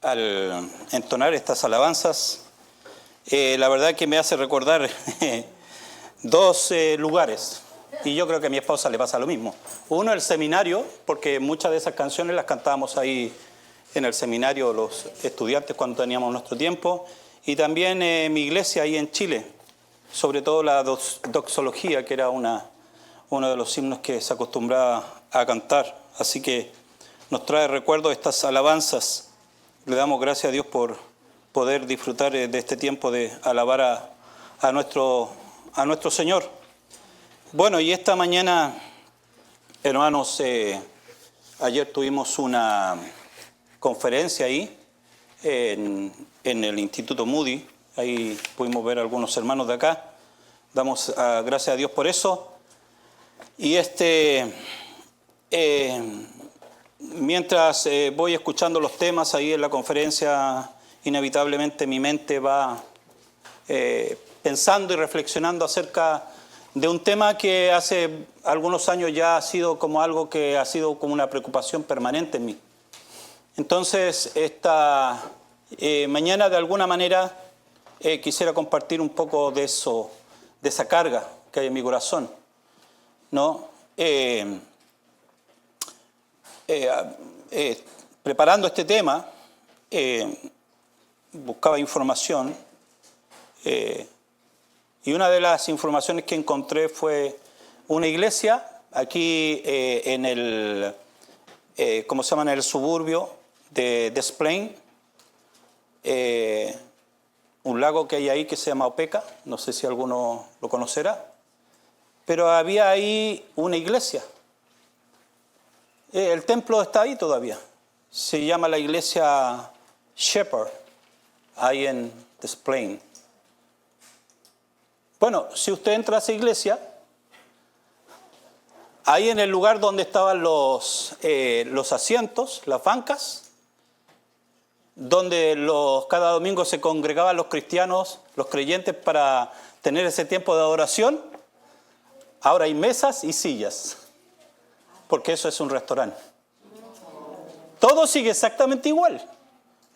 al entonar estas alabanzas, la verdad que me hace recordar dos lugares, y yo creo que a mi esposa le pasa lo mismo. Uno, el seminario, porque muchas de esas canciones las cantábamos ahí en el seminario los estudiantes cuando teníamos nuestro tiempo, y también mi iglesia ahí en Chile, sobre todo la doxología, que era uno de los himnos que se acostumbraba a cantar. Así que nos trae recuerdo estas alabanzas. Le damos gracias a Dios por poder disfrutar de este tiempo de alabar a nuestro Señor. Bueno, y esta mañana, hermanos, ayer tuvimos una conferencia ahí en el Instituto Moody. Ahí pudimos ver a algunos hermanos de acá. Damos gracias a Dios por eso. Y mientras voy escuchando los temas ahí en la conferencia, inevitablemente mi mente va pensando y reflexionando acerca de un tema que hace algunos años ya ha sido como algo que ha sido como una preocupación permanente en mí. Entonces, esta mañana de alguna manera quisiera compartir un poco de eso, de esa carga que hay en mi corazón, ¿no? Preparando este tema, buscaba información y una de las informaciones que encontré fue una iglesia aquí en el, ¿cómo se llama? En el suburbio de Des Plaines, un lago que hay ahí que se llama Opeca, no sé si alguno lo conocerá, pero había ahí una iglesia. El templo está ahí todavía. Se llama la iglesia Shepherd, ahí en Des Plaines. Bueno, si usted entra a esa iglesia, ahí en el lugar donde estaban los asientos, las bancas, donde cada domingo se congregaban los cristianos, los creyentes para tener ese tiempo de adoración, ahora hay mesas y sillas, porque eso es un restaurante. Todo sigue exactamente igual.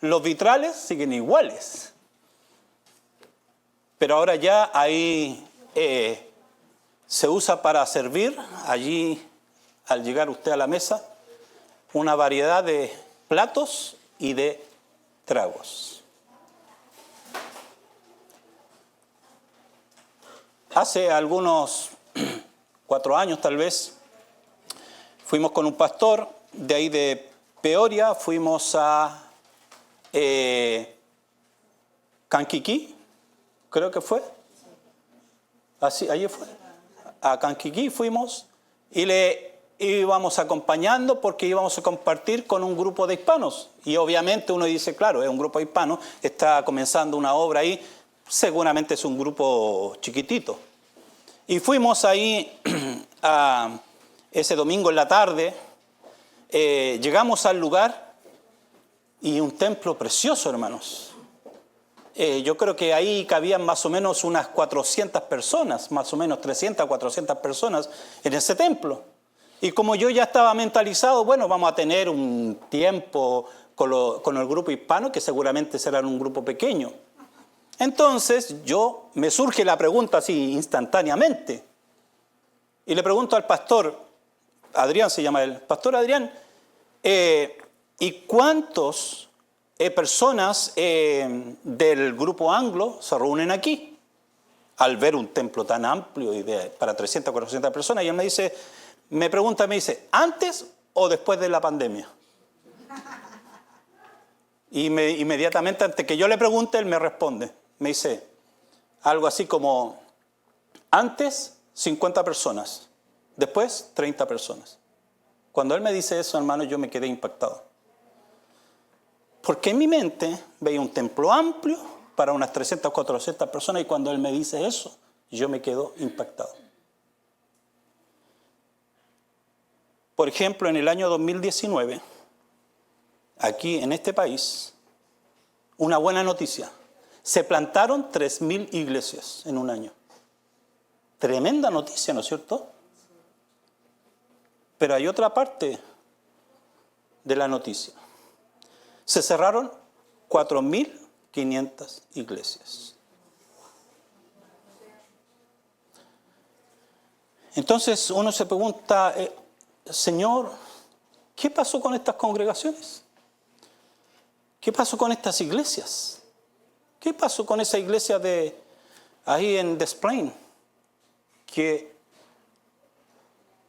Los vitrales siguen iguales. Pero ahora ya ahí se usa para servir, allí al llegar usted a la mesa, una variedad de platos y de tragos. Hace algunos 4 años tal vez, fuimos con un pastor de ahí de Peoria, fuimos a Canquiquí, creo que fue. Así, allí fue. A Canquiquí fuimos y le íbamos acompañando porque íbamos a compartir con un grupo de hispanos. Y obviamente uno dice, claro, es un grupo de hispanos, está comenzando una obra ahí, seguramente es un grupo chiquitito. Y fuimos ahí ese domingo en la tarde, llegamos al lugar y un templo precioso, hermanos. Yo creo que ahí cabían más o menos unas 400 personas, más o menos 300 a 400 personas en ese templo. Y como yo ya estaba mentalizado, bueno, vamos a tener un tiempo con el grupo hispano, que seguramente será un grupo pequeño. Entonces, me surge la pregunta así instantáneamente. Y le pregunto al pastor, Adrián se llama él, Pastor Adrián, ¿y cuántos personas del grupo anglo se reúnen aquí al ver un templo tan amplio y para 300 o 400 personas? Y él me dice, me dice, ¿antes o después de la pandemia? Y inmediatamente, antes que yo le pregunte, él me responde. Me dice algo así como, antes 50 personas, después 30 personas. Cuando él me dice eso, hermano, yo me quedé impactado. Porque en mi mente veía un templo amplio para unas 300 o 400 personas y cuando él me dice eso, yo me quedo impactado. Por ejemplo, en el año 2019, aquí en este país, una buena noticia, se plantaron 3.000 iglesias en un año. Tremenda noticia, ¿no es cierto? Pero hay otra parte de la noticia. Se cerraron 4.500 iglesias. Entonces uno se pregunta, Señor, ¿qué pasó con estas congregaciones? ¿Qué pasó con estas iglesias? ¿Qué pasó con esa iglesia de ahí en Des Plaines? Que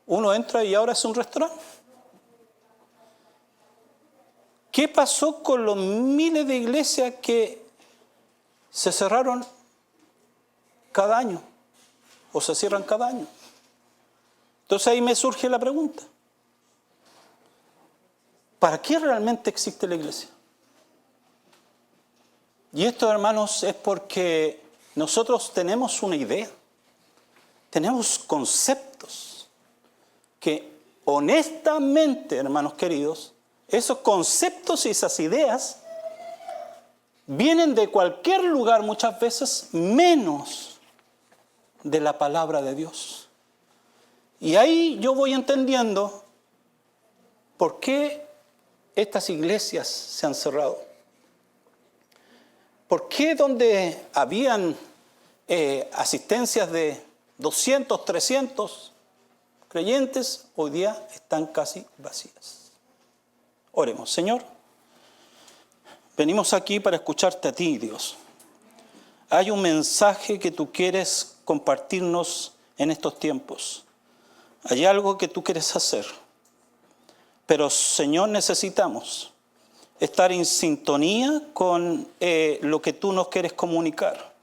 uno entra y ahora es un restaurante. ¿Qué pasó con los miles de iglesias que se cerraron cada año o se cierran cada año? Entonces ahí me surge la pregunta, ¿para qué realmente existe la iglesia? Y esto, hermanos, es porque nosotros tenemos una idea, tenemos conceptos que honestamente, hermanos queridos, esos conceptos y esas ideas vienen de cualquier lugar muchas veces menos de la palabra de Dios. Y ahí yo voy entendiendo por qué estas iglesias se han cerrado. ¿Por qué donde habían asistencias de 200, 300 creyentes, hoy día están casi vacías? Oremos. Señor, venimos aquí para escucharte a ti, Dios. Hay un mensaje que tú quieres compartirnos en estos tiempos. Hay algo que tú quieres hacer. Pero, Señor, necesitamos estar en sintonía con lo que tú nos quieres comunicar.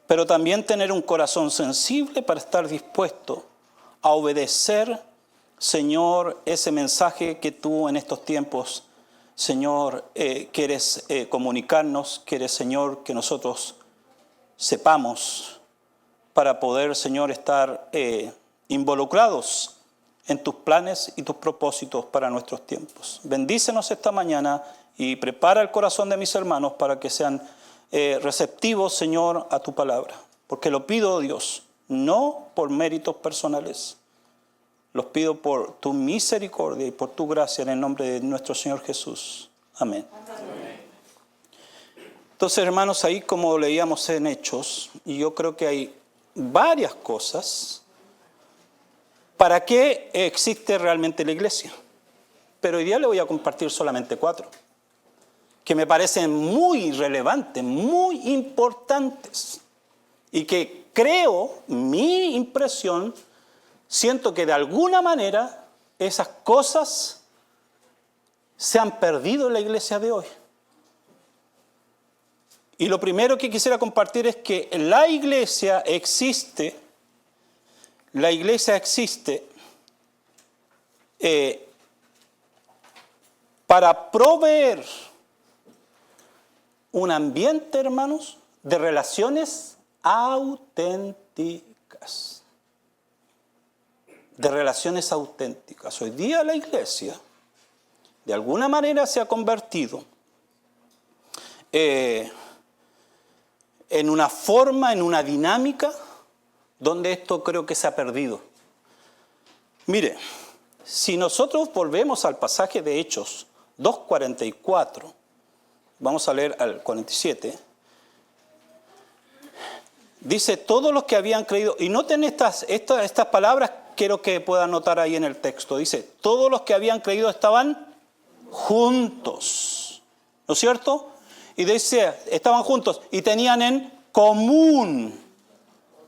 Pero también tener un corazón sensible para estar dispuesto a obedecer, Señor, ese mensaje que tú en estos tiempos, Señor, quieres comunicarnos, quieres, Señor, que nosotros sepamos para poder, Señor, estar involucrados en tus planes y tus propósitos para nuestros tiempos. Bendícenos esta mañana y prepara el corazón de mis hermanos para que sean receptivos, Señor, a tu palabra. Porque lo pido, Dios, no por méritos personales. Los pido por tu misericordia y por tu gracia en el nombre de nuestro Señor Jesús. Amén. Amén. Entonces, hermanos, ahí como leíamos en Hechos, y yo creo que hay varias cosas para qué existe realmente la iglesia. Pero hoy día le voy a compartir solamente 4, que me parecen muy relevantes, muy importantes, y que creo, mi impresión, siento que de alguna manera esas cosas se han perdido en la iglesia de hoy. Y lo primero que quisiera compartir es que la iglesia existe para proveer un ambiente, hermanos, de relaciones auténticas. De relaciones auténticas. Hoy día la iglesia, de alguna manera, se ha convertido en una forma, en una dinámica, donde esto creo que se ha perdido. Mire, si nosotros volvemos al pasaje de Hechos 2:44, vamos a leer al 47, dice, todos los que habían creído, y noten estas palabras, quiero que puedan notar ahí en el texto, dice, todos los que habían creído estaban juntos, ¿no es cierto? Y dice, estaban juntos y tenían en común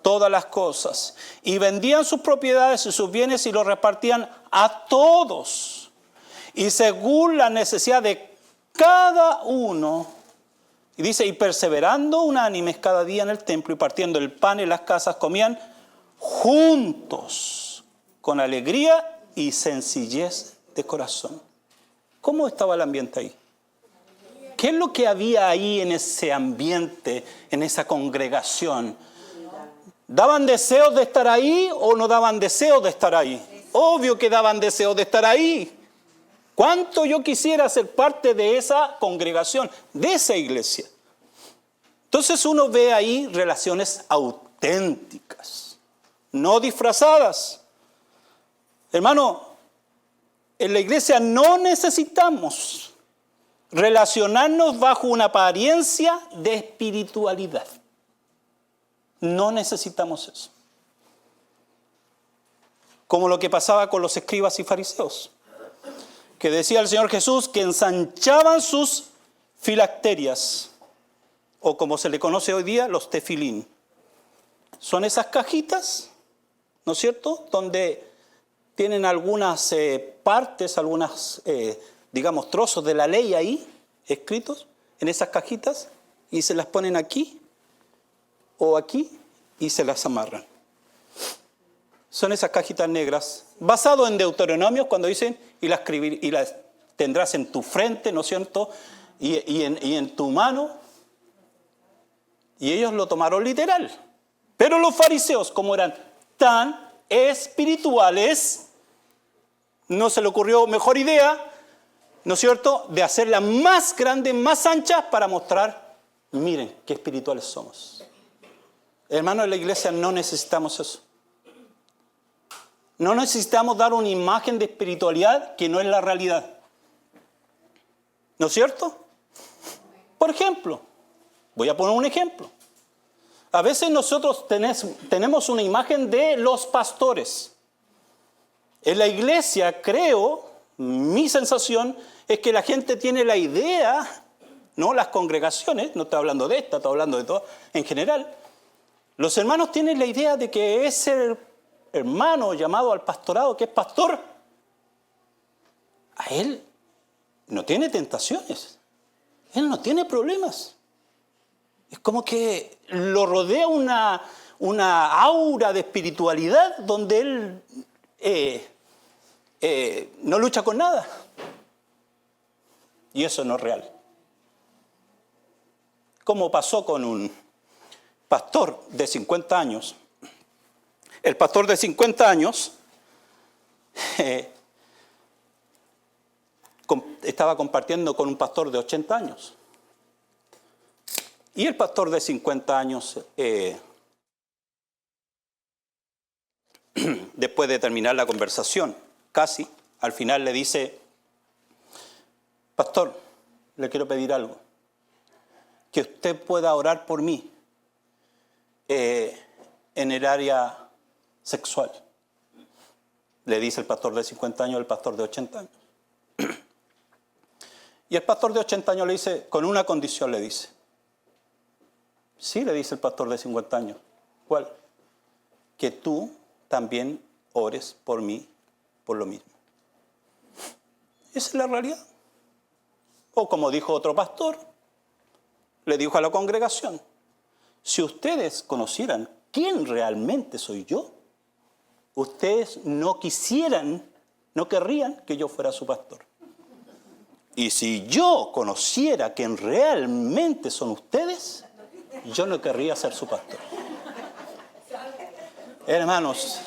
todas las cosas, y vendían sus propiedades y sus bienes y los repartían a todos, y según la necesidad de cada uno, y dice, y perseverando unánimes cada día en el templo y partiendo el pan en las casas, comían juntos, con alegría y sencillez de corazón. ¿Cómo estaba el ambiente ahí? ¿Qué es lo que había ahí en ese ambiente, en esa congregación? ¿Daban deseos de estar ahí o no daban deseos de estar ahí? Obvio que daban deseos de estar ahí. ¿Cuánto yo quisiera ser parte de esa congregación, de esa iglesia? Entonces uno ve ahí relaciones auténticas, no disfrazadas. Hermano, en la iglesia no necesitamos relacionarnos bajo una apariencia de espiritualidad. No necesitamos eso. Como lo que pasaba con los escribas y fariseos, que decía el Señor Jesús que ensanchaban sus filacterias, o como se le conoce hoy día, los tefilín. Son esas cajitas, ¿no es cierto?, donde tienen algunas partes, digamos, trozos de la ley ahí, escritos en esas cajitas, y se las ponen aquí o aquí y se las amarran. Son esas cajitas negras, basado en Deuteronomios, cuando dicen, y las tendrás en tu frente, ¿no es cierto?, y en tu mano. Y ellos lo tomaron literal. Pero los fariseos, como eran tan espirituales, no se le ocurrió mejor idea, ¿no es cierto?, de hacerlas más grandes, más anchas, para mostrar, miren qué espirituales somos. Hermanos de la iglesia, no necesitamos eso. No necesitamos dar una imagen de espiritualidad que no es la realidad. ¿No es cierto? Por ejemplo, voy a poner un ejemplo. A veces nosotros tenemos una imagen de los pastores. En la iglesia, creo, mi sensación es que la gente tiene la idea, no las congregaciones, no estoy hablando de esta, estoy hablando de todo, en general. Los hermanos tienen la idea de que ese hermano llamado al pastorado, que es pastor, a él no tiene tentaciones, él no tiene problemas. Es como que lo rodea una aura de espiritualidad donde él no lucha con nada. Y eso no es real. Como pasó con un pastor de 50 años. El pastor de 50 años estaba compartiendo con un pastor de 80 años. Y el pastor de 50 años, después de terminar la conversación, casi, al final le dice, pastor, le quiero pedir algo, que usted pueda orar por mí en el área sexual. Le dice el pastor de 50 años al pastor de 80 años. Y el pastor de 80 años le dice, con una condición le dice. Sí, le dice el pastor de 50 años. ¿Cuál? Que tú también ores por mí por lo mismo. Esa es la realidad. O como dijo otro pastor, le dijo a la congregación, si ustedes conocieran quién realmente soy yo, ustedes no querrían que yo fuera su pastor. Y si yo conociera quién realmente son ustedes, yo no querría ser su pastor. Hermanos,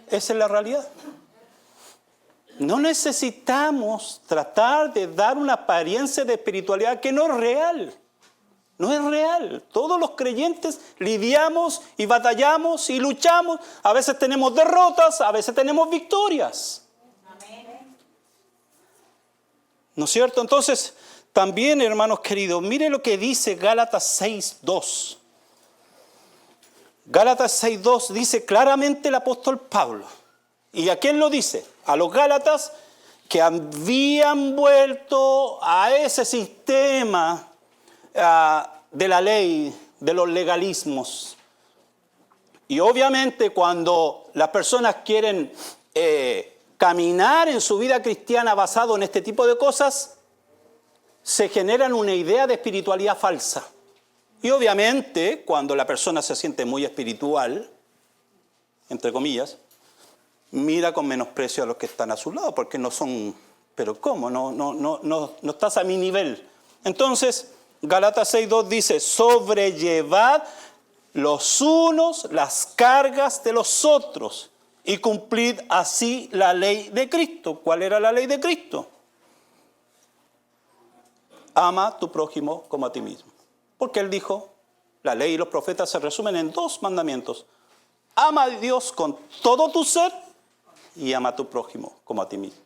esa es la realidad. No necesitamos tratar de dar una apariencia de espiritualidad que no es real. No es real. Todos los creyentes lidiamos y batallamos y luchamos. A veces tenemos derrotas, a veces tenemos victorias. ¿No es cierto? Entonces, también, hermanos queridos, mire lo que dice Gálatas 6:2. Gálatas 6:2 dice claramente el apóstol Pablo. ¿Y a quién lo dice? A los Gálatas que habían vuelto a ese sistema de la ley, de los legalismos. Y obviamente cuando las personas quieren caminar en su vida cristiana basado en este tipo de cosas, se generan una idea de espiritualidad falsa. Y obviamente cuando la persona se siente muy espiritual, entre comillas, mira con menosprecio a los que están a su lado, porque no son, pero ¿cómo? No estás a mi nivel. Entonces, Gálatas 6:2 dice, sobrellevad los unos las cargas de los otros y cumplid así la ley de Cristo. ¿Cuál era la ley de Cristo? Ama a tu prójimo como a ti mismo. Porque él dijo, la ley y los profetas se resumen en 2 mandamientos. Ama a Dios con todo tu ser y ama a tu prójimo como a ti mismo.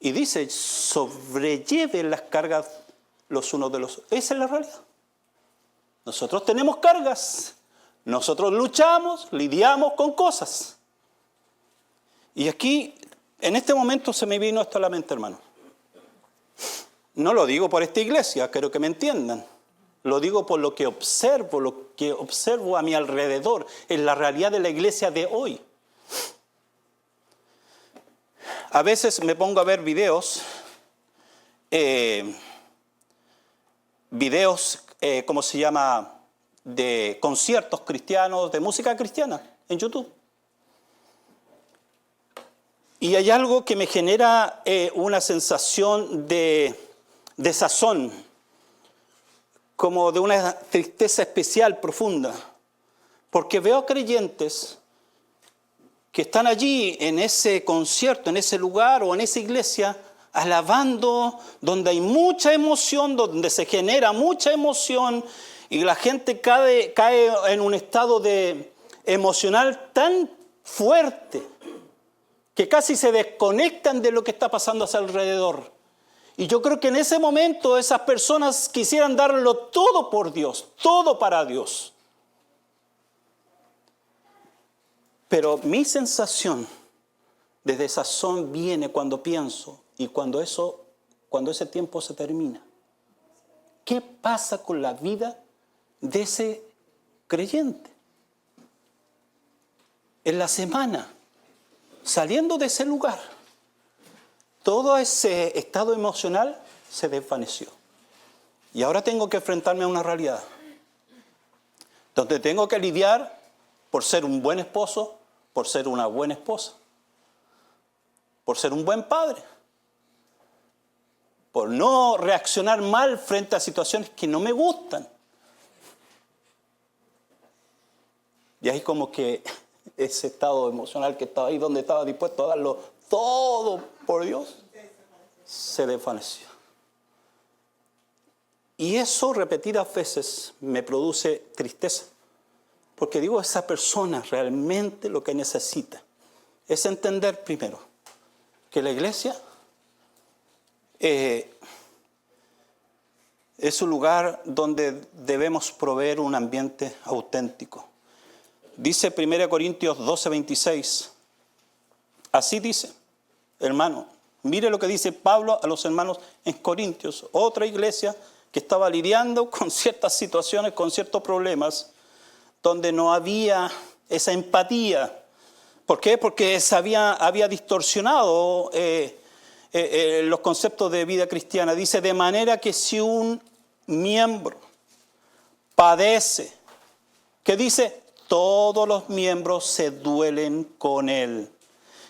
Y dice, sobrelleven las cargas los unos de los otros. Esa es la realidad. Nosotros tenemos cargas. Nosotros luchamos, lidiamos con cosas. Y aquí, en este momento se me vino esto a la mente, hermano. No lo digo por esta iglesia, quiero que me entiendan. Lo digo por lo que observo a mi alrededor, en la realidad de la iglesia de hoy. A veces me pongo a ver videos, ¿cómo se llama?, de conciertos cristianos, de música cristiana en YouTube. Y hay algo que me genera una sensación de desazón, como de una tristeza especial, profunda, porque veo creyentes que están allí en ese concierto, en ese lugar o en esa iglesia, alabando, donde hay mucha emoción, donde se genera mucha emoción, y la gente cae en un estado emocional tan fuerte que casi se desconectan de lo que está pasando a su alrededor. Y yo creo que en ese momento esas personas quisieran darlo todo por Dios, todo para Dios. Pero mi sensación de desazón viene cuando pienso y cuando ese tiempo se termina. ¿Qué pasa con la vida de ese creyente? En la semana, saliendo de ese lugar, todo ese estado emocional se desvaneció. Y ahora tengo que enfrentarme a una realidad donde tengo que lidiar por ser un buen esposo, por ser una buena esposa, por ser un buen padre, por no reaccionar mal frente a situaciones que no me gustan. Y ahí como que ese estado emocional que estaba ahí, donde estaba dispuesto a darlo todo por Dios, se desvaneció. Y eso repetidas veces me produce tristeza. Porque digo, esa persona realmente lo que necesita es entender primero que la iglesia es un lugar donde debemos proveer un ambiente auténtico. Dice 1 Corintios 12:26. Así dice, hermano. Mire lo que dice Pablo a los hermanos en Corintios, otra iglesia que estaba lidiando con ciertas situaciones, con ciertos problemas, donde no había esa empatía. ¿Por qué? Porque se había distorsionado los conceptos de vida cristiana. Dice, de manera que si un miembro padece, ¿qué dice? Todos los miembros se duelen con él.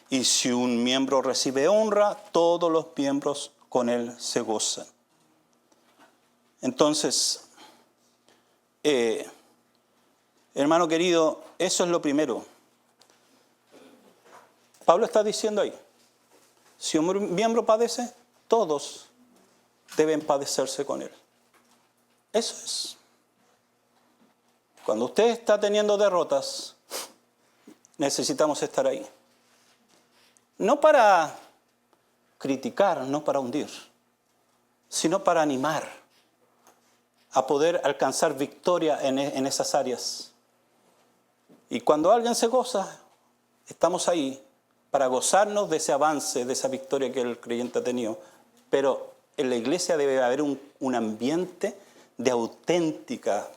Y si un miembro recibe honra, todos los miembros con él se gozan. Entonces, hermano querido, eso es lo primero. Pablo está diciendo ahí, si un miembro padece, todos deben padecerse con él. Eso es. Cuando usted está teniendo derrotas, necesitamos estar ahí. No para criticar, no para hundir, sino para animar a poder alcanzar victoria en esas áreas. Y cuando alguien se goza, estamos ahí para gozarnos de ese avance, de esa victoria que el creyente ha tenido. Pero en la iglesia debe haber un ambiente de auténtica,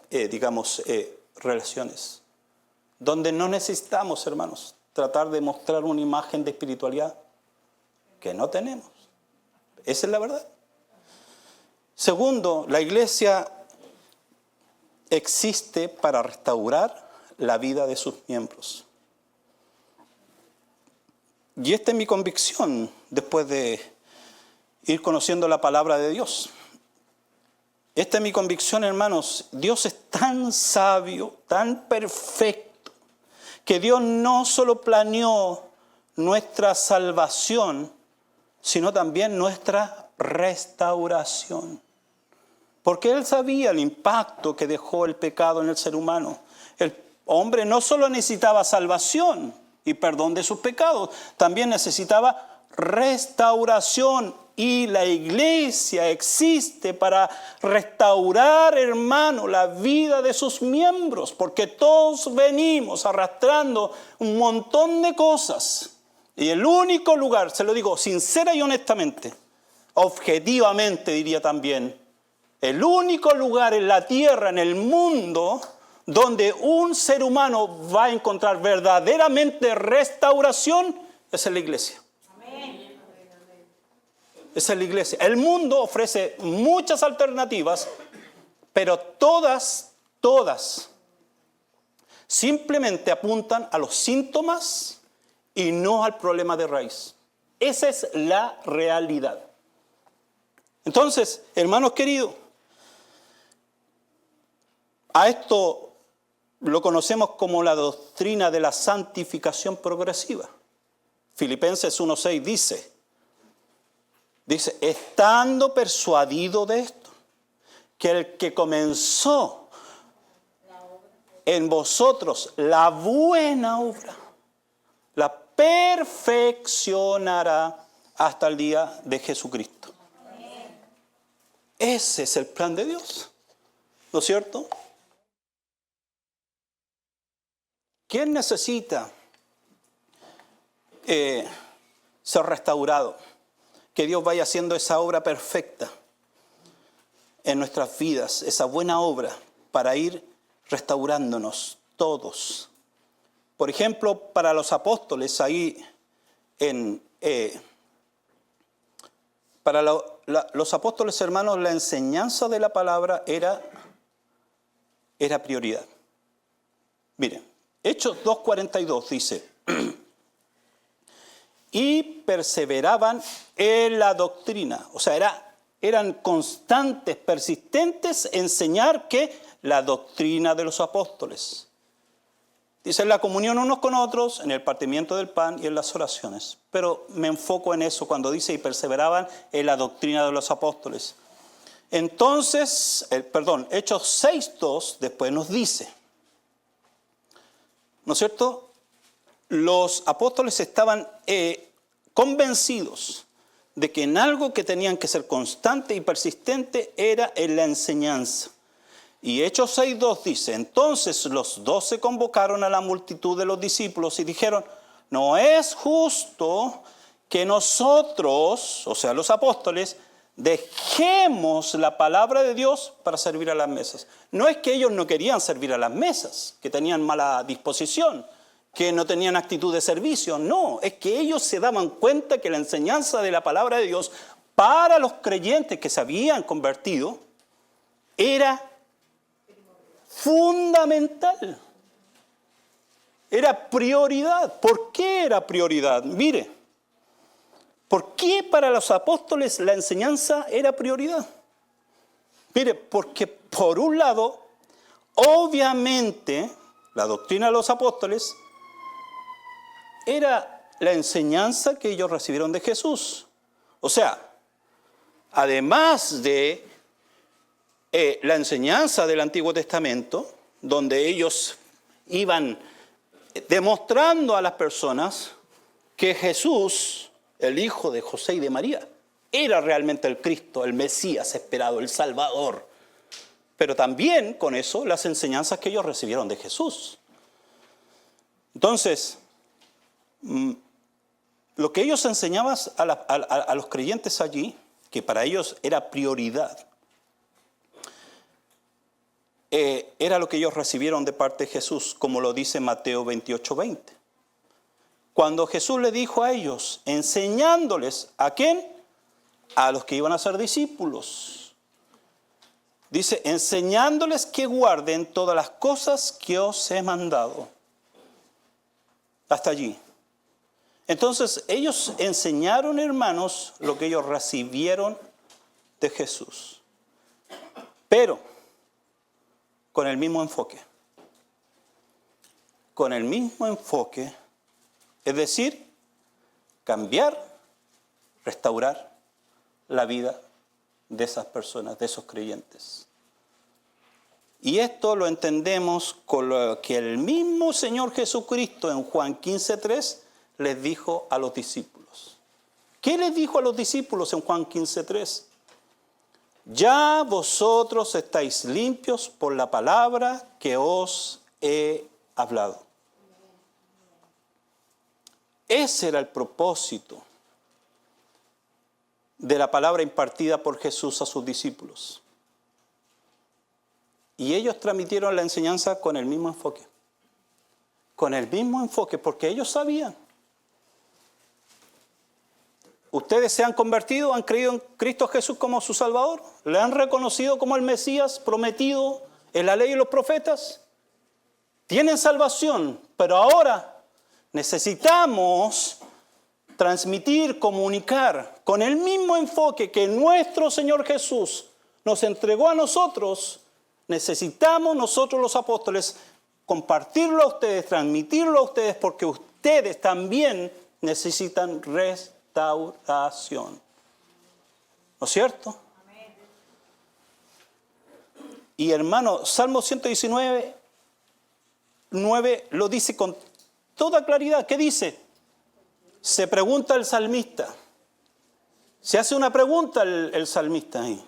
relaciones, donde no necesitamos, hermanos, tratar de mostrar una imagen de espiritualidad que no tenemos. Esa es la verdad. Segundo, la iglesia existe para restaurar la vida de sus miembros. Y esta es mi convicción después de ir conociendo la palabra de Dios. Esta es mi convicción, hermanos. Dios es tan sabio, tan perfecto, que Dios no solo planeó nuestra salvación, sino también nuestra restauración. Porque Él sabía el impacto que dejó el pecado en el ser humano. El hombre no solo necesitaba salvación y perdón de sus pecados, también necesitaba restauración. Y la iglesia existe para restaurar, hermano, la vida de sus miembros, porque todos venimos arrastrando un montón de cosas. Y el único lugar, se lo digo sincera y honestamente, objetivamente diría también, el único lugar en la tierra, en el mundo, donde un ser humano va a encontrar verdaderamente restauración, es en la iglesia. Esa es la iglesia. El mundo ofrece muchas alternativas, pero todas simplemente apuntan a los síntomas y no al problema de raíz. Esa es la realidad. Entonces, hermanos queridos, a esto lo conocemos como la doctrina de la santificación progresiva. Filipenses 1:6 dice, estando persuadido de esto, que el que comenzó en vosotros la buena obra, la perfeccionará hasta el día de Jesucristo. Ese es el plan de Dios, ¿no es cierto? ¿Quién necesita ser restaurado? Que Dios vaya haciendo esa obra perfecta en nuestras vidas, esa buena obra para ir restaurándonos todos. Por ejemplo, para los apóstoles, ahí para los apóstoles, hermanos, la enseñanza de la palabra era prioridad. Miren, Hechos 2:42 dice, y perseveraban en la doctrina. O sea, eran constantes, persistentes en enseñar que la doctrina de los apóstoles. Dice, en la comunión unos con otros, en el partimiento del pan y en las oraciones. Pero me enfoco en eso cuando dice, y perseveraban en la doctrina de los apóstoles. Entonces, Hechos 6:2 después nos dice, ¿no es cierto? Los apóstoles estaban convencidos de que en algo que tenían que ser constante y persistente era en la enseñanza. Y Hechos 6:2 dice, entonces los 12 convocaron a la multitud de los discípulos y dijeron, no es justo que nosotros, o sea los apóstoles, dejemos la palabra de Dios para servir a las mesas. No es que ellos no querían servir a las mesas, que tenían mala disposición, que no tenían actitud de servicio. No, es que ellos se daban cuenta que la enseñanza de la palabra de Dios para los creyentes que se habían convertido era fundamental. Era prioridad. ¿Por qué era prioridad? Mire, ¿por qué para los apóstoles la enseñanza era prioridad? Mire, porque por un lado, obviamente, la doctrina de los apóstoles era la enseñanza que ellos recibieron de Jesús. O sea, además de la enseñanza del Antiguo Testamento, donde ellos iban demostrando a las personas que Jesús, el hijo de José y de María, era realmente el Cristo, el Mesías esperado, el Salvador. Pero también con eso las enseñanzas que ellos recibieron de Jesús. Entonces, lo que ellos enseñaban a los creyentes allí, que para ellos era prioridad, era lo que ellos recibieron de parte de Jesús, como lo dice Mateo 28:20. Cuando Jesús le dijo a ellos, enseñándoles, ¿a quién? A los que iban a ser discípulos. Dice, enseñándoles que guarden todas las cosas que os he mandado. Hasta allí. Entonces, ellos enseñaron, hermanos, lo que ellos recibieron de Jesús. Pero, con el mismo enfoque. Con el mismo enfoque, es decir, cambiar, restaurar la vida de esas personas, de esos creyentes. Y esto lo entendemos con lo que el mismo Señor Jesucristo en Juan 15:3 les dijo a los discípulos. ¿Qué les dijo a los discípulos en Juan 15:3? Ya vosotros estáis limpios por la palabra que os he hablado. Ese era el propósito de la palabra impartida por Jesús a sus discípulos. Y ellos transmitieron la enseñanza con el mismo enfoque. Con el mismo enfoque, porque ellos sabían. ¿Ustedes se han convertido, han creído en Cristo Jesús como su Salvador? ¿Le han reconocido como el Mesías prometido en la ley y los profetas? Tienen salvación, pero ahora necesitamos transmitir, comunicar con el mismo enfoque que nuestro Señor Jesús nos entregó a nosotros. Necesitamos nosotros los apóstoles compartirlo a ustedes, transmitirlo a ustedes, porque ustedes también necesitan restauración. ¿No es cierto? Amén. Y hermano, Salmo 119, 9 lo dice con toda claridad. ¿Qué dice? Se pregunta el salmista. Se hace una pregunta el salmista ahí.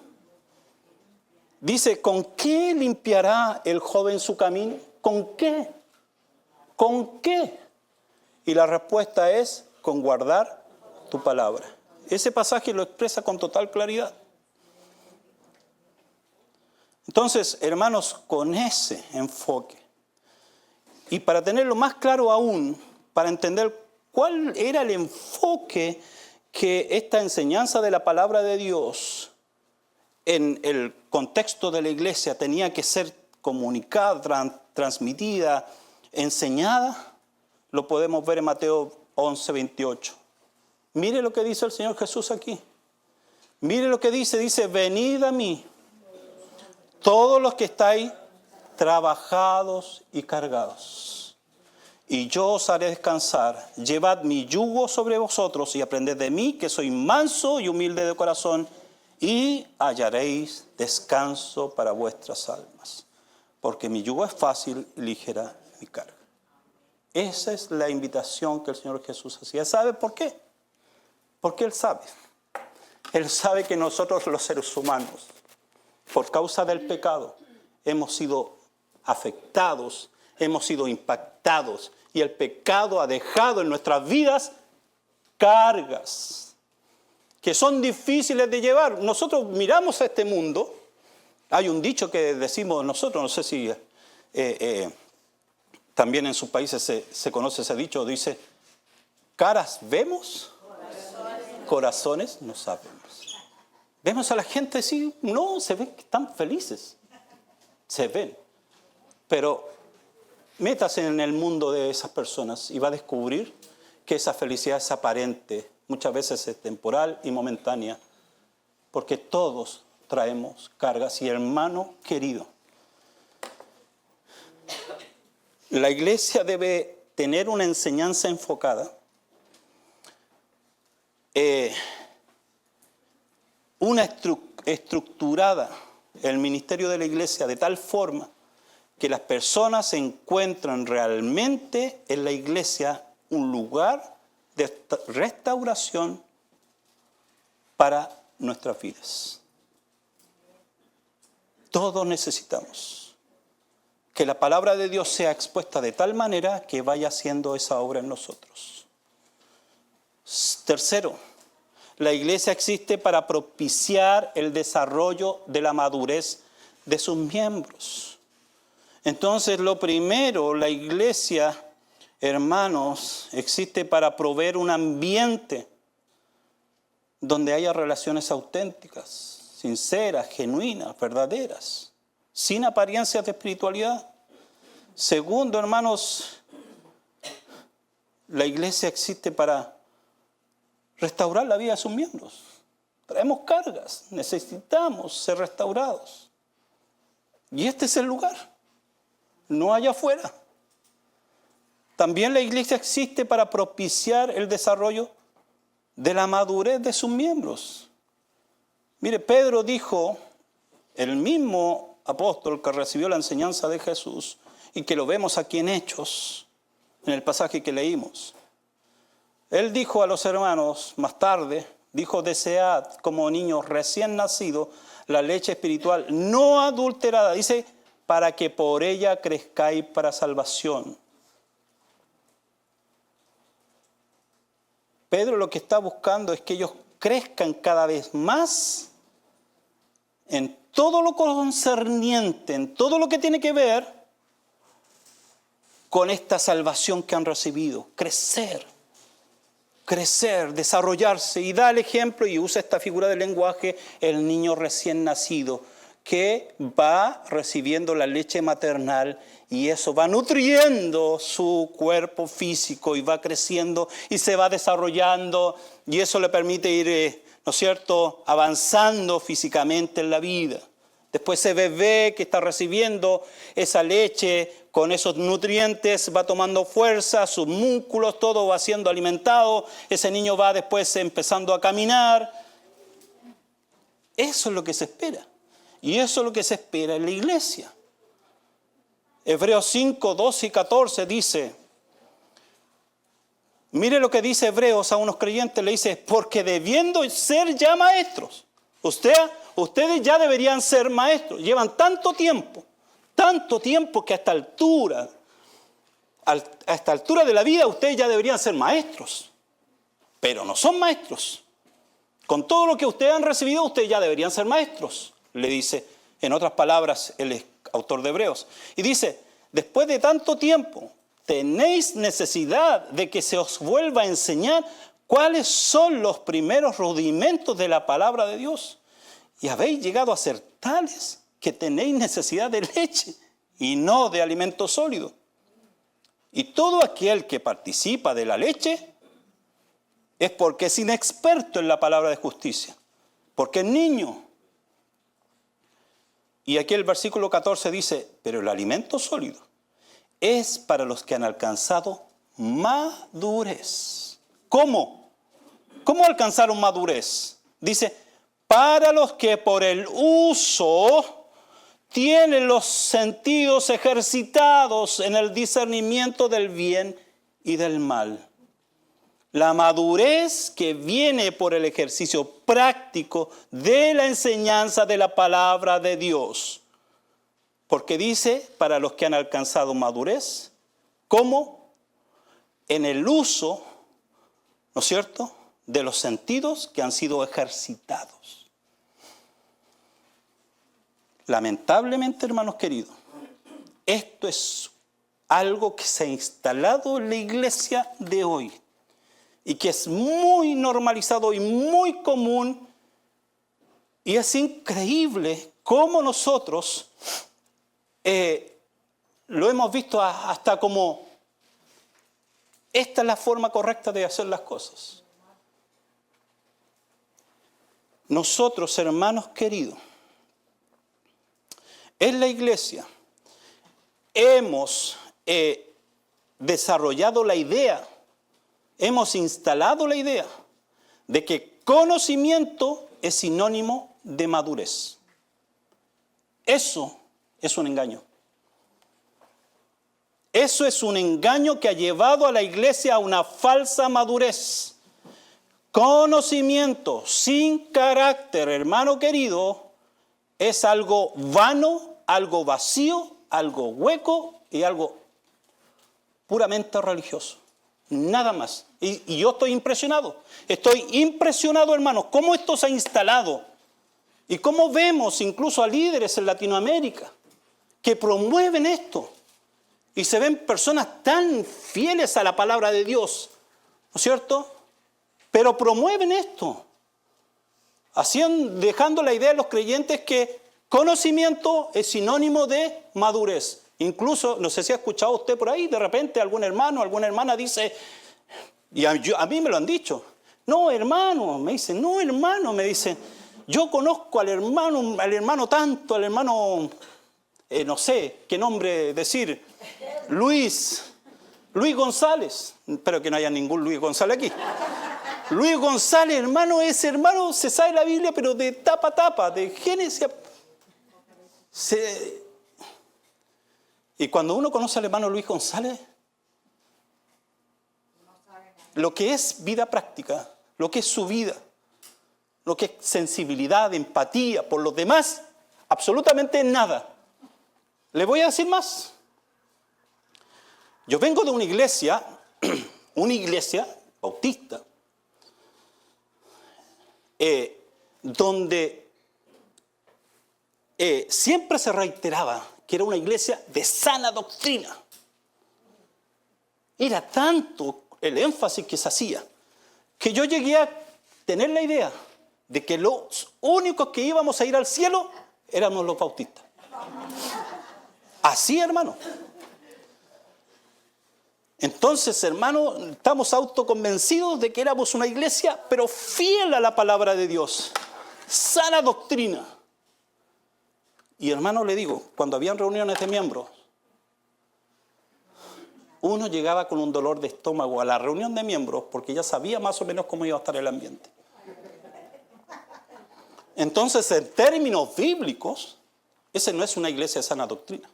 Dice, ¿con qué limpiará el joven su camino? ¿Con qué? ¿Con qué? Y la respuesta es, con guardar tu palabra. Ese pasaje lo expresa con total claridad. Entonces, hermanos, con ese enfoque, y para tenerlo más claro aún, para entender cuál era el enfoque que esta enseñanza de la palabra de Dios en el contexto de la iglesia tenía que ser comunicada, transmitida, enseñada, lo podemos ver en Mateo 11:28. Mire lo que dice el Señor Jesús aquí. Mire lo que dice, venid a mí, todos los que estáis trabajados y cargados, y yo os haré descansar. Llevad mi yugo sobre vosotros y aprended de mí, que soy manso y humilde de corazón, y hallaréis descanso para vuestras almas. Porque mi yugo es fácil y ligera mi carga. Esa es la invitación que el Señor Jesús hacía. ¿Sabe por qué? Porque Él sabe. Él sabe que nosotros los seres humanos, por causa del pecado, hemos sido afectados, hemos sido impactados. Y el pecado ha dejado en nuestras vidas cargas que son difíciles de llevar. Nosotros miramos a este mundo. Hay un dicho que decimos nosotros, no sé si también en sus países se conoce ese dicho, dice, caras vemos, corazones no sabemos. Vemos a la gente así, no, se ven que están felices, se ven. Pero métase en el mundo de esas personas y va a descubrir que esa felicidad es aparente, muchas veces es temporal y momentánea, porque todos traemos cargas. Y hermano querido, la iglesia debe tener una enseñanza enfocada, una estructurada, el ministerio de la iglesia de tal forma que las personas se encuentran realmente en la iglesia un lugar de restauración para nuestras vidas. Todos necesitamos que la palabra de Dios sea expuesta de tal manera que vaya haciendo esa obra en nosotros. Tercero, la iglesia existe para propiciar el desarrollo de la madurez de sus miembros. Entonces, lo primero, la iglesia, hermanos, existe para proveer un ambiente donde haya relaciones auténticas, sinceras, genuinas, verdaderas, sin apariencias de espiritualidad. Segundo, hermanos, la iglesia existe para restaurar la vida de sus miembros. Traemos cargas, necesitamos ser restaurados. Y este es el lugar, no allá afuera. También la iglesia existe para propiciar el desarrollo de la madurez de sus miembros. Mire, Pedro dijo, el mismo apóstol que recibió la enseñanza de Jesús y que lo vemos aquí en Hechos, en el pasaje que leímos. Él dijo a los hermanos más tarde, dijo, desead como niños recién nacidos la leche espiritual no adulterada. Dice, para que por ella crezcáis para salvación. Pedro lo que está buscando es que ellos crezcan cada vez más en todo lo concerniente, en todo lo que tiene que ver con esta salvación que han recibido. Crecer, desarrollarse. Y da el ejemplo y usa esta figura del lenguaje, el niño recién nacido, que va recibiendo la leche maternal y eso va nutriendo su cuerpo físico y va creciendo y se va desarrollando y eso le permite ir, ¿no es cierto?, avanzando físicamente en la vida. Después ese bebé que está recibiendo esa leche con esos nutrientes va tomando fuerza, sus músculos, todo va siendo alimentado. Ese niño va después empezando a caminar. Eso es lo que se espera. Y eso es lo que se espera en la iglesia. Hebreos 5, 12 y 14 dice, mire lo que dice Hebreos a unos creyentes, le dice, porque debiendo ser ya maestros, ustedes ya deberían ser maestros, llevan tanto tiempo que a esta altura de la vida ustedes ya deberían ser maestros, pero no son maestros. Con todo lo que ustedes han recibido, ustedes ya deberían ser maestros, le dice, en otras palabras, el autor de Hebreos. Y dice, después de tanto tiempo, tenéis necesidad de que se os vuelva a enseñar cuáles son los primeros rudimentos de la palabra de Dios. Y habéis llegado a ser tales que tenéis necesidad de leche y no de alimento sólido. Y todo aquel que participa de la leche es porque es inexperto en la palabra de justicia, porque es niño. Y aquí el versículo 14 dice, pero el alimento sólido es para los que han alcanzado madurez. ¿Cómo? ¿Cómo alcanzaron madurez? Dice, para los que por el uso tienen los sentidos ejercitados en el discernimiento del bien y del mal. La madurez que viene por el ejercicio práctico de la enseñanza de la palabra de Dios. Porque dice, para los que han alcanzado madurez, ¿cómo? En el uso, ¿no es cierto?, de los sentidos que han sido ejercitados. Lamentablemente, hermanos queridos, esto es algo que se ha instalado en la iglesia de hoy y que es muy normalizado y muy común, y es increíble cómo nosotros lo hemos visto hasta como esta es la forma correcta de hacer las cosas. Nosotros, hermanos queridos, en la iglesia hemos desarrollado la idea, hemos instalado la idea de que conocimiento es sinónimo de madurez. Eso es un engaño. Eso es un engaño que ha llevado a la iglesia a una falsa madurez. Conocimiento sin carácter, hermano querido, es algo vano, algo vacío, algo hueco y algo puramente religioso. Nada más. Y yo estoy impresionado, hermanos, cómo esto se ha instalado y cómo vemos incluso a líderes en Latinoamérica que promueven esto y se ven personas tan fieles a la palabra de Dios, ¿no es cierto?, pero promueven esto, dejando la idea de los creyentes que conocimiento es sinónimo de madurez. Incluso, no sé si ha escuchado usted por ahí, de repente algún hermano, alguna hermana dice, y a mí me lo han dicho, no hermano, me dicen, yo conozco al hermano tanto, al hermano, no sé qué nombre decir, Luis González, espero que no haya ningún Luis González aquí. Luis González, ese hermano se sabe la Biblia, pero de tapa a tapa, de Génesis. Y cuando uno conoce al hermano Luis González, lo que es vida práctica, lo que es su vida, lo que es sensibilidad, empatía por los demás, absolutamente nada. Le voy a decir más. Yo vengo de una iglesia bautista, donde siempre se reiteraba que era una iglesia de sana doctrina. Era tanto el énfasis que se hacía, que yo llegué a tener la idea de que los únicos que íbamos a ir al cielo éramos los bautistas. Así, hermano. Entonces, hermano, estamos autoconvencidos de que éramos una iglesia, pero fiel a la palabra de Dios. Sana doctrina. Y hermano, le digo, cuando habían reuniones de miembros, uno llegaba con un dolor de estómago a la reunión de miembros porque ya sabía más o menos cómo iba a estar el ambiente. Entonces, en términos bíblicos, esa no es una iglesia de sana doctrina.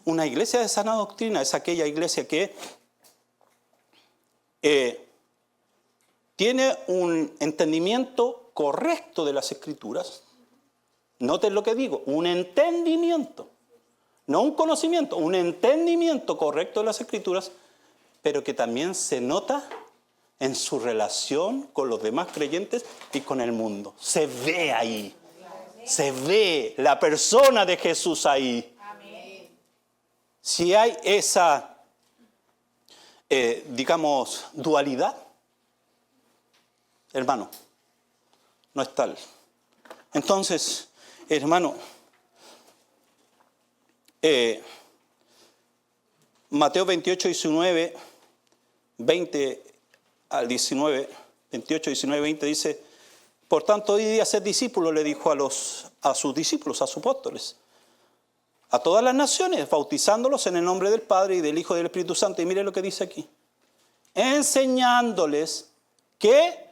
Una iglesia de sana doctrina es aquella iglesia que tiene un entendimiento correcto de las Escrituras. Noten lo que digo, un entendimiento, no un conocimiento, un entendimiento correcto de las Escrituras, pero que también se nota en su relación con los demás creyentes y con el mundo. Se ve ahí, se ve la persona de Jesús ahí. Si hay esa, dualidad, hermano, no es tal. Entonces, hermano, Mateo 28, 19, 20 al 19, 28, 19, 20 dice, por tanto, hoy día ser discípulos, le dijo a sus discípulos, a sus apóstoles, a todas las naciones, bautizándolos en el nombre del Padre y del Hijo y del Espíritu Santo. Y mire lo que dice aquí. Enseñándoles que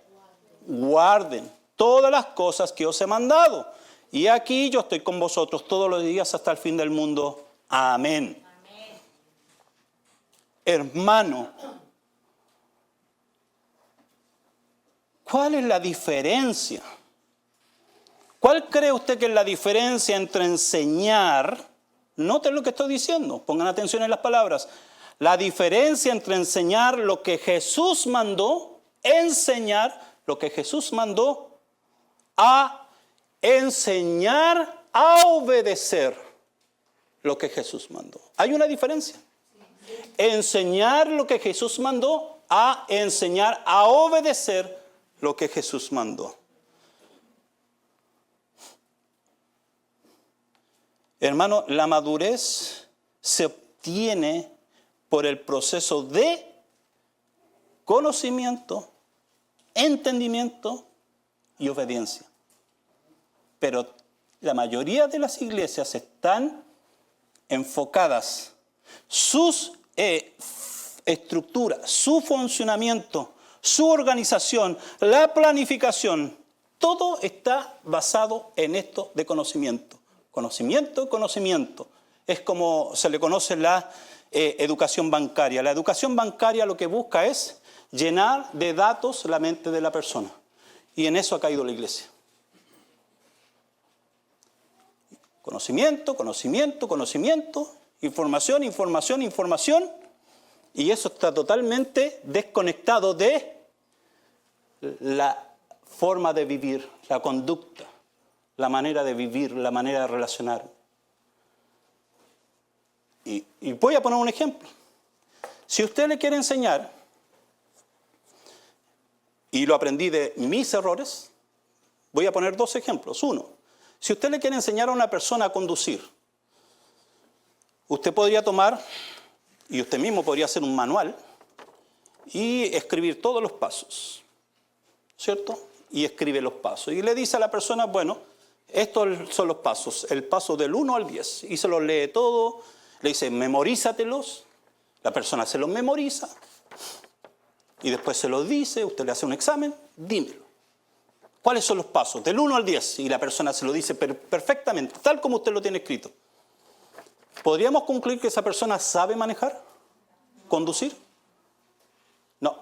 guarden todas las cosas que os he mandado. Y aquí yo estoy con vosotros todos los días hasta el fin del mundo. Amén. Amén. Hermano, ¿cuál es la diferencia? ¿Cuál cree usted que es la diferencia entre enseñar? Noten lo que estoy diciendo, pongan atención en las palabras. La diferencia entre enseñar lo que Jesús mandó, enseñar lo que Jesús mandó, a enseñar a obedecer lo que Jesús mandó. ¿Hay una diferencia? Enseñar lo que Jesús mandó a enseñar a obedecer lo que Jesús mandó. Hermano, la madurez se obtiene por el proceso de conocimiento, entendimiento y obediencia. Pero la mayoría de las iglesias están enfocadas, sus estructuras, su funcionamiento, su organización, la planificación, todo está basado en esto de conocimiento. Conocimiento. Es como se le conoce la educación bancaria. La educación bancaria lo que busca es llenar de datos la mente de la persona. Y en eso ha caído la iglesia. Conocimiento, información. Y eso está totalmente desconectado de la forma de vivir, la conducta, la manera de vivir, la manera de relacionar. Y voy a poner un ejemplo. Si usted le quiere enseñar, y lo aprendí de mis errores, voy a poner dos ejemplos. Uno, si usted le quiere enseñar a una persona a conducir, usted podría tomar, y usted mismo podría hacer un manual, y escribir todos los pasos, ¿cierto? Y escribe los pasos. Y le dice a la persona, bueno, estos son los pasos, el paso del 1 al 10. Y se los lee todo, le dice, memorízatelos. La persona se los memoriza. Y después se los dice, usted le hace un examen, dímelo. ¿Cuáles son los pasos? Del 1 al 10. Y la persona se lo dice perfectamente, tal como usted lo tiene escrito. ¿Podríamos concluir que esa persona sabe manejar? ¿Conducir? No.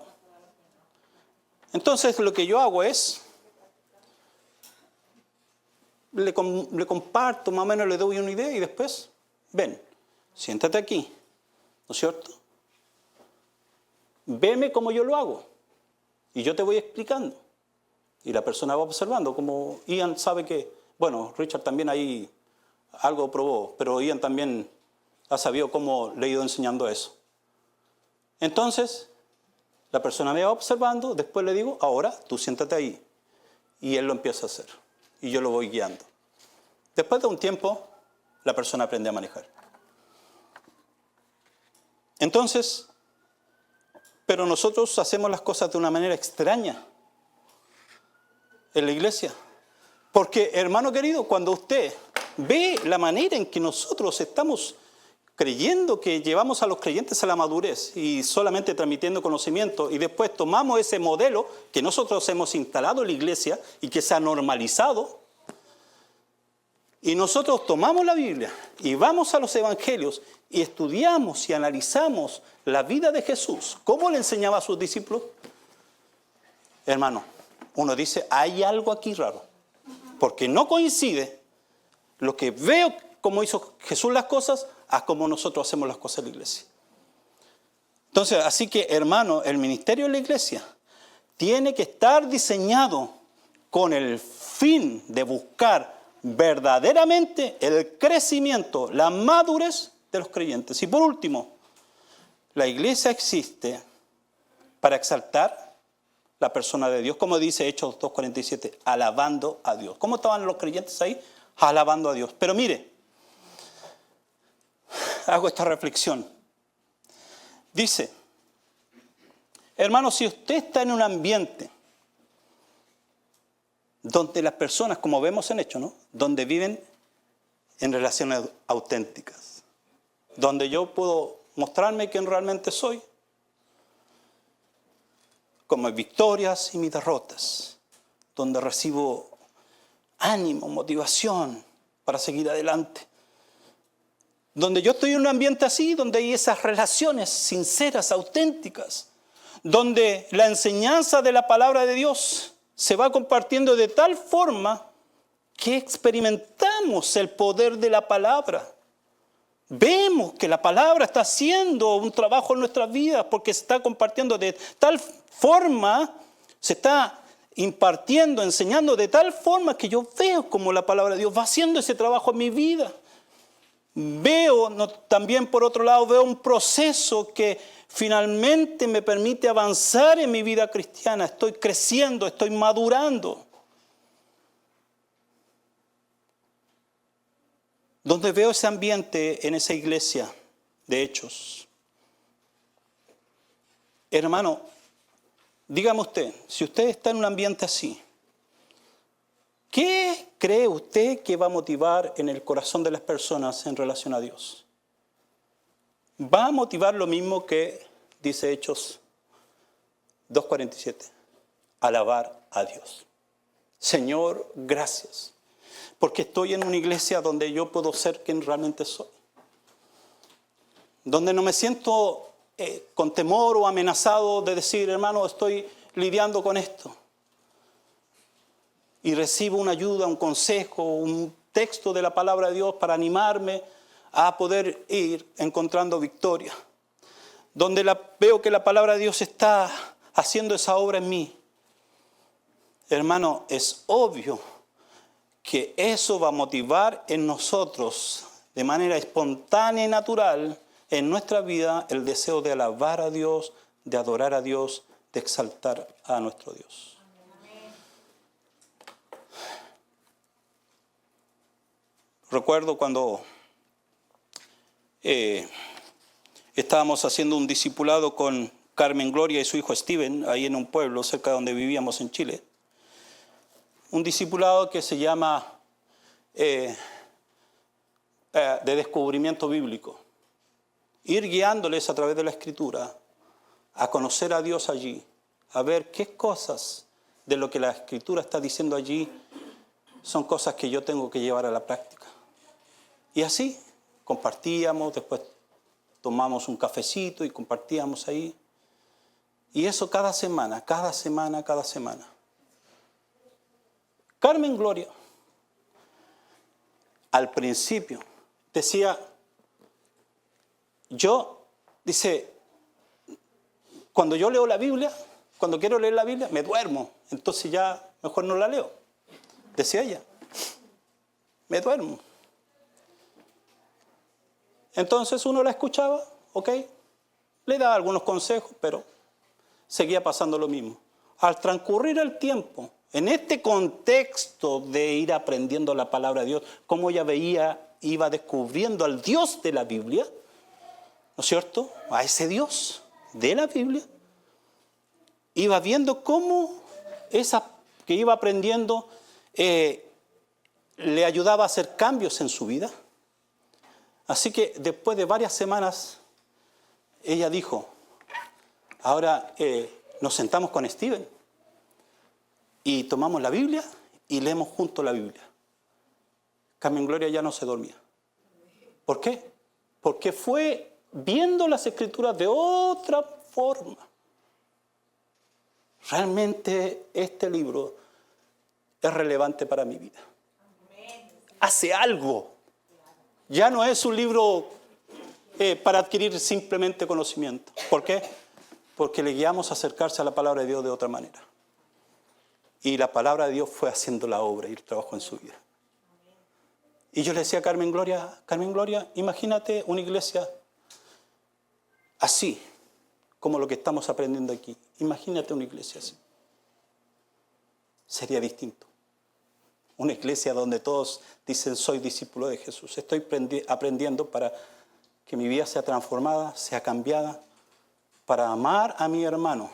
Entonces lo que yo hago es, le comparto, más o menos le doy una idea y después, ven, siéntate aquí, ¿no es cierto? Veme como yo lo hago y yo te voy explicando. Y la persona va observando, como Ian sabe que, bueno, Richard también ahí algo probó, pero Ian también ha sabido cómo le he ido enseñando eso. Entonces, la persona me va observando, después le digo, ahora tú siéntate ahí. Y él lo empieza a hacer. Y yo lo voy guiando. Después de un tiempo, la persona aprende a manejar. Entonces, pero nosotros hacemos las cosas de una manera extraña en la iglesia. Porque, hermano querido, cuando usted ve la manera en que nosotros estamos creyendo que llevamos a los creyentes a la madurez y solamente transmitiendo conocimiento, y después tomamos ese modelo que nosotros hemos instalado en la iglesia y que se ha normalizado, y nosotros tomamos la Biblia y vamos a los evangelios y estudiamos y analizamos la vida de Jesús, cómo le enseñaba a sus discípulos, hermano, uno dice, hay algo aquí raro, porque no coincide lo que veo cómo hizo Jesús las cosas a cómo nosotros hacemos las cosas en la iglesia. Entonces, así que, hermano, el ministerio de la iglesia tiene que estar diseñado con el fin de buscar verdaderamente el crecimiento, la madurez de los creyentes. Y por último, la iglesia existe para exaltar la persona de Dios, como dice Hechos 2:47, alabando a Dios. ¿Cómo estaban los creyentes ahí? Alabando a Dios. Pero mire, hago esta reflexión. Dice, hermano, si usted está en un ambiente donde las personas, como vemos en Hechos, ¿no?, donde viven en relaciones auténticas, donde yo puedo mostrarme quién realmente soy, con mis victorias y mis derrotas, donde recibo ánimo, motivación para seguir adelante, donde yo estoy en un ambiente así, donde hay esas relaciones sinceras, auténticas, donde la enseñanza de la palabra de Dios se va compartiendo de tal forma que experimentamos el poder de la palabra. Vemos que la palabra está haciendo un trabajo en nuestras vidas porque se está compartiendo de tal forma, se está impartiendo, enseñando de tal forma que yo veo como la palabra de Dios va haciendo ese trabajo en mi vida. Veo, también por otro lado, veo un proceso que finalmente me permite avanzar en mi vida cristiana. Estoy creciendo, estoy madurando. Donde veo ese ambiente en esa iglesia de Hechos. Hermano, dígame usted, si usted está en un ambiente así, ¿qué cree usted que va a motivar en el corazón de las personas en relación a Dios? Va a motivar lo mismo que dice Hechos 2:47, alabar a Dios. Señor, gracias, porque estoy en una iglesia donde yo puedo ser quien realmente soy. Donde no me siento con temor o amenazado de decir, hermano, estoy lidiando con esto. Y recibo una ayuda, un consejo, un texto de la palabra de Dios para animarme a poder ir encontrando victoria. Donde veo que la palabra de Dios está haciendo esa obra en mí. Hermano, es obvio que eso va a motivar en nosotros de manera espontánea y natural en nuestra vida el deseo de alabar a Dios, de adorar a Dios, de exaltar a nuestro Dios. Recuerdo cuando estábamos haciendo un discipulado con Carmen Gloria y su hijo Steven, ahí en un pueblo cerca de donde vivíamos en Chile. Un discipulado que se llama de descubrimiento bíblico. Ir guiándoles a través de la Escritura a conocer a Dios allí, a ver qué cosas de lo que la Escritura está diciendo allí son cosas que yo tengo que llevar a la práctica. Y así compartíamos, después tomamos un cafecito y compartíamos ahí. Y eso cada semana. Carmen Gloria, al principio, decía, dice, cuando yo leo la Biblia, cuando quiero leer la Biblia, me duermo. Entonces ya mejor no la leo. Decía ella, me duermo. Entonces uno la escuchaba, ok, le daba algunos consejos, pero seguía pasando lo mismo. Al transcurrir el tiempo, en este contexto de ir aprendiendo la palabra de Dios, como ella veía, iba descubriendo al Dios de la Biblia, ¿no es cierto? A ese Dios de la Biblia, iba viendo cómo esa que iba aprendiendo le ayudaba a hacer cambios en su vida. Así que después de varias semanas, ella dijo, ahora nos sentamos con Steven y tomamos la Biblia y leemos juntos la Biblia. Carmen Gloria ya no se dormía. ¿Por qué? Porque fue viendo las Escrituras de otra forma. Realmente este libro es relevante para mi vida. Hace algo. Ya no es un libro para adquirir simplemente conocimiento. ¿Por qué? Porque le guiamos a acercarse a la palabra de Dios de otra manera. Y la palabra de Dios fue haciendo la obra y el trabajo en su vida. Y yo le decía a Carmen Gloria, imagínate una iglesia así, como lo que estamos aprendiendo aquí. Imagínate una iglesia así. Sería distinto. Una iglesia donde todos dicen, soy discípulo de Jesús. Estoy aprendiendo para que mi vida sea transformada, sea cambiada, para amar a mi hermano,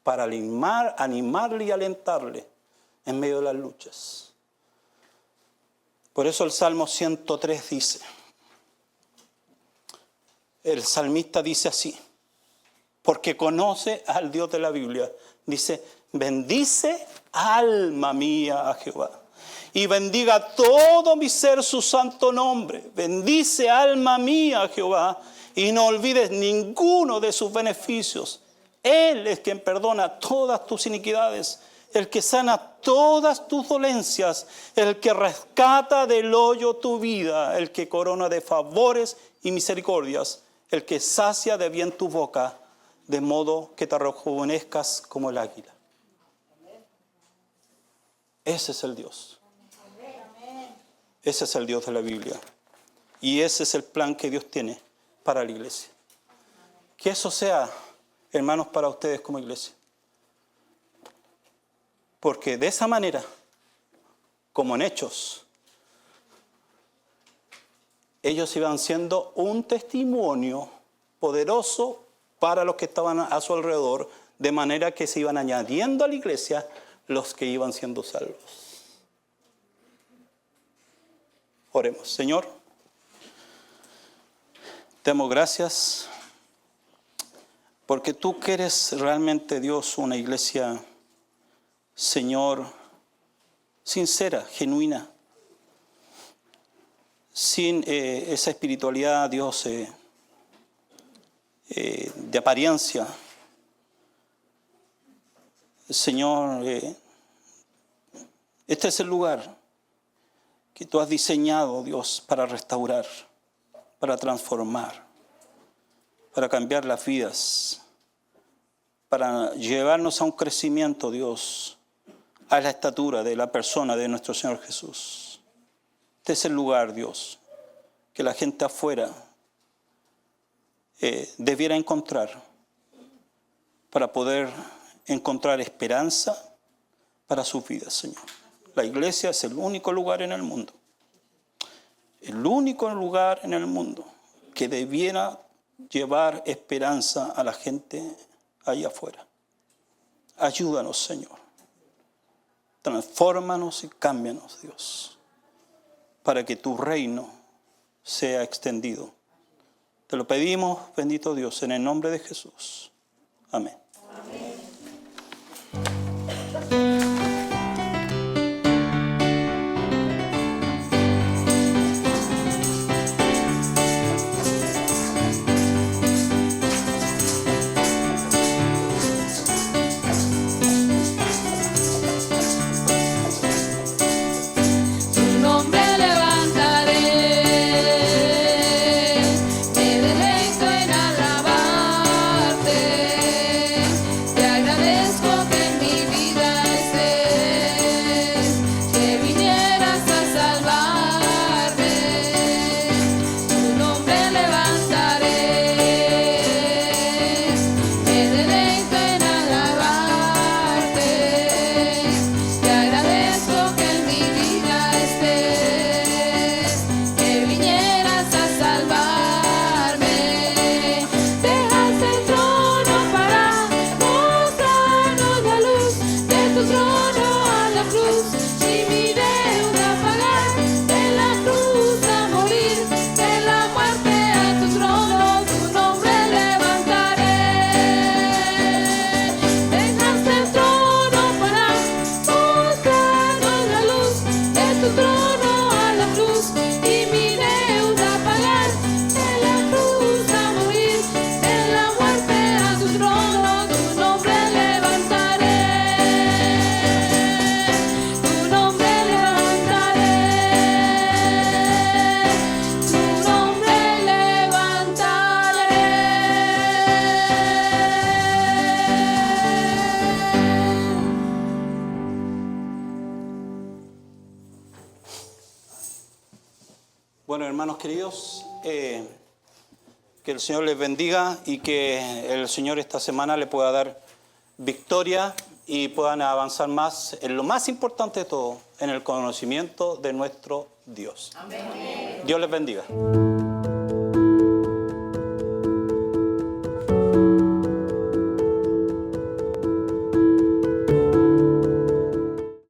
para animarle y alentarle en medio de las luchas. Por eso el Salmo 103 dice, el salmista dice así, porque conoce al Dios de la Biblia. Dice, bendice alma mía a Jehová. Y bendiga todo mi ser su santo nombre. Bendice alma mía a Jehová y no olvides ninguno de sus beneficios. Él es quien perdona todas tus iniquidades, el que sana todas tus dolencias, el que rescata del hoyo tu vida, el que corona de favores y misericordias, el que sacia de bien tu boca, de modo que te rejuvenezcas como el águila. Ese es el Dios. Ese es el Dios de la Biblia. Y ese es el plan que Dios tiene para la iglesia. Que eso sea, hermanos, para ustedes como iglesia. Porque de esa manera, como en Hechos, ellos iban siendo un testimonio poderoso para los que estaban a su alrededor, de manera que se iban añadiendo a la iglesia los que iban siendo salvos. Oremos. Señor, te damos gracias porque tú quieres realmente, Dios, una iglesia, Señor, sincera, genuina, sin esa espiritualidad, Dios, de apariencia. Señor, este es el lugar que tú has diseñado, Dios, para restaurar, para transformar, para cambiar las vidas, para llevarnos a un crecimiento, Dios, a la estatura de la persona de nuestro Señor Jesús. Este es el lugar, Dios, que la gente afuera debiera encontrar para poder encontrar esperanza para sus vidas, Señor. La iglesia es el único lugar en el mundo que debiera llevar esperanza a la gente allá afuera. Ayúdanos, Señor. Transfórmanos y cámbianos, Dios, para que tu reino sea extendido. Te lo pedimos, bendito Dios, en el nombre de Jesús. Amén. Bueno, hermanos queridos, que el Señor les bendiga y que el Señor esta semana le pueda dar victoria y puedan avanzar más en lo más importante de todo, en el conocimiento de nuestro Dios. Amén. Dios les bendiga.